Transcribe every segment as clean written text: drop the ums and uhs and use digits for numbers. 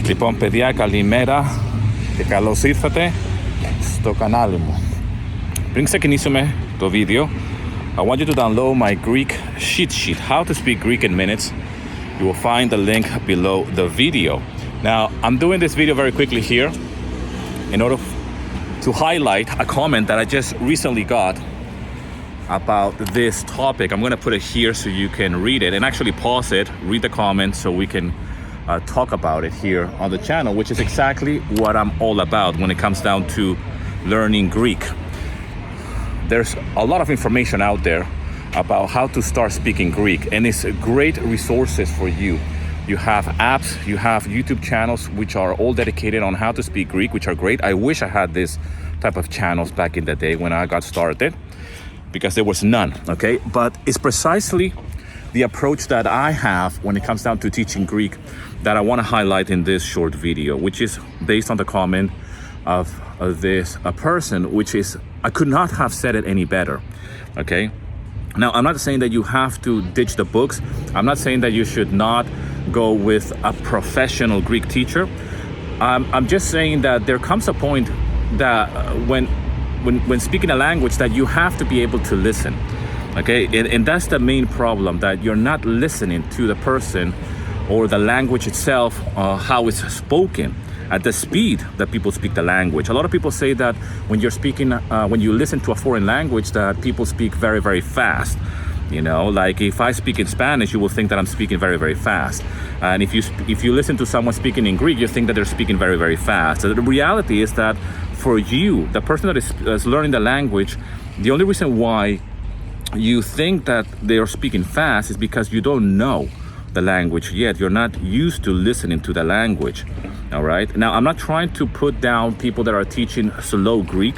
Λοιπόν, παιδιά, καλημέρα και καλώς ήρθατε στο κανάλι μου. Πριν ξεκινήσουμε το βίντεο, I want you to download my Greek cheat sheet, How to Speak Greek in Minutes. You will find the link below the video. Now, I'm doing this video very quickly here in order to highlight a comment that I just recently got about this topic. I'm going to put it here so you can read it and actually pause it, read the comment so we can talk about it here on the channel, which is exactly what I'm all about when it comes down to learning Greek. There's a lot of information out there about how to start speaking Greek, and it's great resources for you. You have apps, you have YouTube channels which are all dedicated on how to speak Greek, which are great. I wish I had this type of channels back in the day when I got started, because there was none, okay? But it's precisely the approach that I have when it comes down to teaching Greek that I want to highlight in this short video, which is based on the comment of this person, which is, I could not have said it any better, okay? Now, I'm not saying that you have to ditch the books. I'm not saying that you should not go with a professional Greek teacher. I'm just saying that there comes a point that when speaking a language that you have to be able to listen, okay? And that's the main problem, that you're not listening to the person or the language itself, how it's spoken, at the speed that people speak the language. A lot of people say that when you're speaking, when you listen to a foreign language, that people speak very, very fast. You know, like if I speak in Spanish, you will think that I'm speaking very, very fast. And if you listen to someone speaking in Greek, you think that they're speaking very, very fast. So the reality is that for you, the person that is learning the language, the only reason why you think that they are speaking fast is because you don't know the language yet. You're not used to listening to the language. All right. Now, I'm not trying to put down people that are teaching slow Greek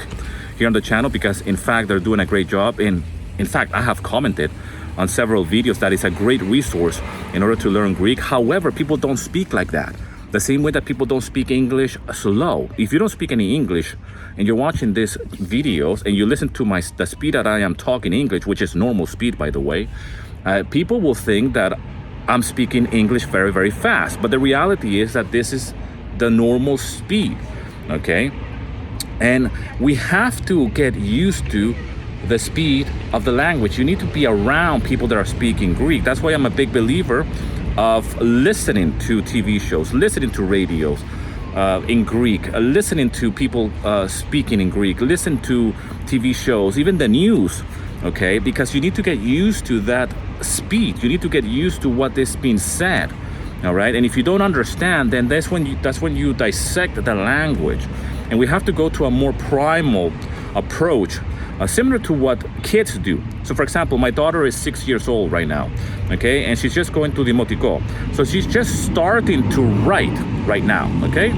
here on the channel, because in fact, they're doing a great job. And in fact, I have commented on several videos that it's a great resource in order to learn Greek. However, people don't speak like that. The same way that people don't speak English slow. If you don't speak any English and you're watching these videos and you listen to the speed that I am talking English, which is normal speed, by the way, people will think that I'm speaking English very, very fast. But the reality is that this is the normal speed, okay? And we have to get used to the speed of the language. You need to be around people that are speaking Greek. That's why I'm a big believer of listening to TV shows, listening to radios in Greek, listening to people speaking in Greek, listen to TV shows, even the news, okay? Because you need to get used to that speed. You need to get used to what is being said, all right? And if you don't understand, then that's when you dissect the language. And we have to go to a more primal approach, similar to what kids do. So for example, my daughter is 6 years old right now, okay? And she's just going to Δημοτικό. So she's just starting to write right now, okay?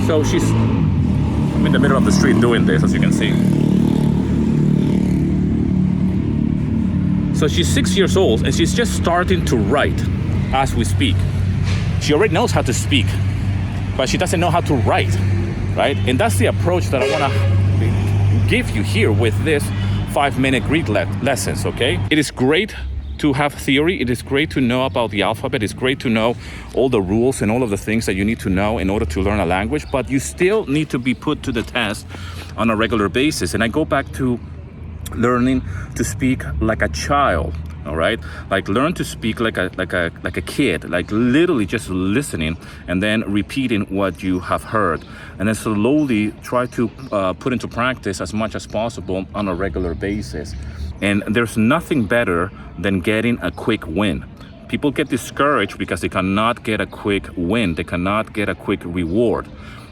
So I'm in the middle of the street doing this, as you can see. So she's 6 years old and she's just starting to write as we speak. She already knows how to speak, but she doesn't know how to write, right? And that's the approach that I want to give you here with this 5-minute Greek lessons, okay? It is great to have theory. It is great to know about the alphabet. It's great to know all the rules and all of the things that you need to know in order to learn a language, but you still need to be put to the test on a regular basis. And I go back to learning to speak like a child, all right? Like learn to speak like a kid, like literally just listening and then repeating what you have heard, and then slowly try to put into practice as much as possible on a regular basis. And there's nothing better than getting a quick win. People get discouraged because they cannot get a quick win. They cannot get a quick reward,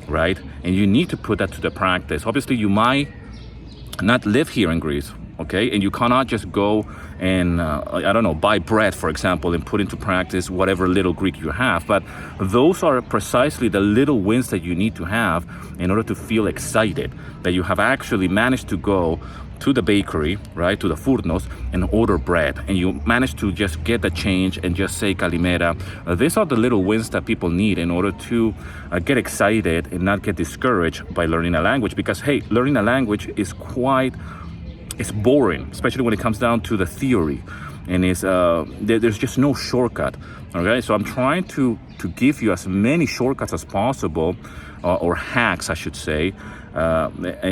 right? And you need to put that to the practice. Obviously, you might not live here in Greece, okay? And you cannot just go and, I don't know, buy bread, for example, and put into practice whatever little Greek you have. But those are precisely the little wins that you need to have in order to feel excited that you have actually managed to go to the bakery, right, to the furnos, and order bread. And you manage to just get the change and just say kalimera. These are the little wins that people need in order to get excited and not get discouraged by learning a language. Because, hey, learning a language is it's boring, especially when it comes down to the theory. and there's just no shortcut. Okay, so I'm trying to give you as many shortcuts as possible, or hacks, I should say,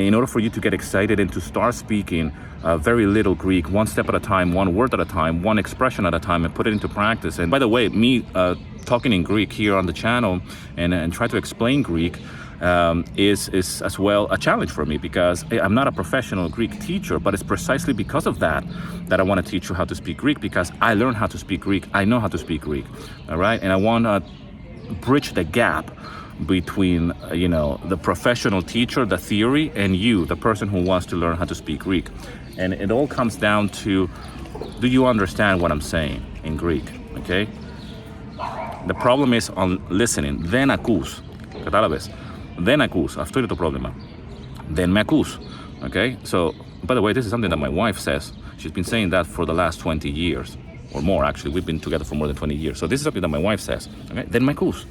in order for you to get excited and to start speaking very little Greek, one step at a time, one word at a time, one expression at a time, and put it into practice. And by the way, me talking in Greek here on the channel and try to explain Greek is as well a challenge for me, because I'm not a professional Greek teacher, but it's precisely because of that I want to teach you how to speak Greek, because I learned how to speak Greek. I know how to speak Greek, all right? And I want to bridge the gap between, the professional teacher, the theory, and you, the person who wants to learn how to speak Greek. And it all comes down to, do you understand what I'm saying in Greek, okay? The problem is on listening. Δεν ακούς. Κατάλαβες? Δεν ακούς. Αυτό είναι το πρόβλημα. Δεν με ακούς. Okay? So, by the way, this is something that my wife says. She's been saying that for the last 20 years. Or more, actually. We've been together for more than 20 years. So this is something that my wife says. Okay? Δεν με ακούς.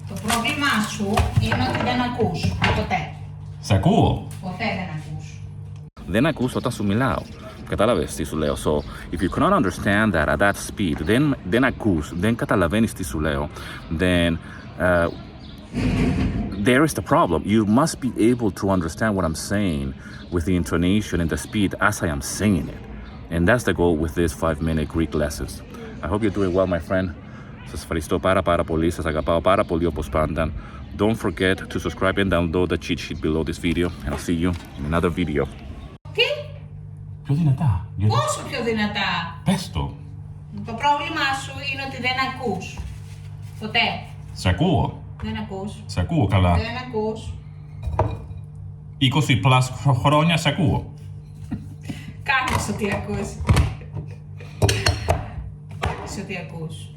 Το πρόβλημά σου είναι ότι δεν ακούς. Ποτέ. Σε ακούω. Ποτέ δεν ακούς. Δεν ακούς όταν σου μιλάω. Κατάλαβες τι σου λέω. So, if you cannot understand that at that speed, δεν ακούς, δεν καταλαβαίνεις τι σου λέω, then there is the problem. You must be able to understand what I'm saying with the intonation and the speed as I am saying it. And that's the goal with this 5-minute Greek lessons. I hope you're doing well, my friend. Σας ευχαριστώ πάρα πολύ. Σας αγαπάω πάρα πολύ όπως πάντα. Don't forget to subscribe and download the cheat sheet below this video. And I'll see you in another video. Τι? Πιο δυνατά. Πόσο πιο δυνατά? Πες το. Το πρόβλημά σου είναι ότι δεν ακούς. Ποτέ. Σε ακούω. Δεν ακούς. Σε ακούω καλά. Δεν ακούς. 20 plus χρόνια σε ακούω. Κάνεις ότι ακούς. Σε ότι ακούς.